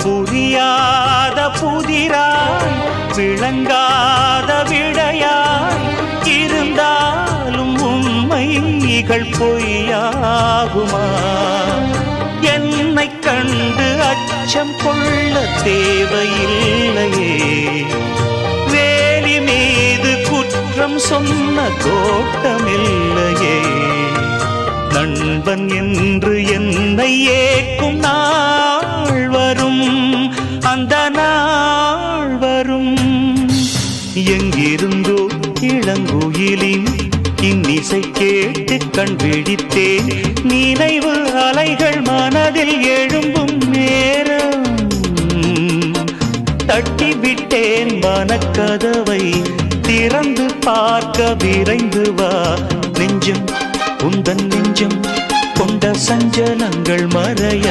புரியாத புதிராய் விளங்காத விடையாய் இருந்தாலும் உண்மைகள் பொய்யாகுமா? என்னை கண்டு அச்சம் கொள்ள தேவையில்லையே, வேலி மீது குற்றம் சொன்ன கோட்டமில்லையே. நண்பன் என்று என்னை ஏற்கும் நாள் வரும், அந்த நாள் வரும். எங்கிருந்தோ இளங்குயிலின் இன்னிசை கேட்டு கண் விழித்தேன். நினைவு அலைகள் மனதில் எழும்பும் நேரம் தட்டிவிட்டேன் மனக்கதவை. திறந்து பார்க்க விரைந்து வா நெஞ்சம், உந்தன் நெஞ்சம் கொண்ட சஞ்சலங்கள் மறைய.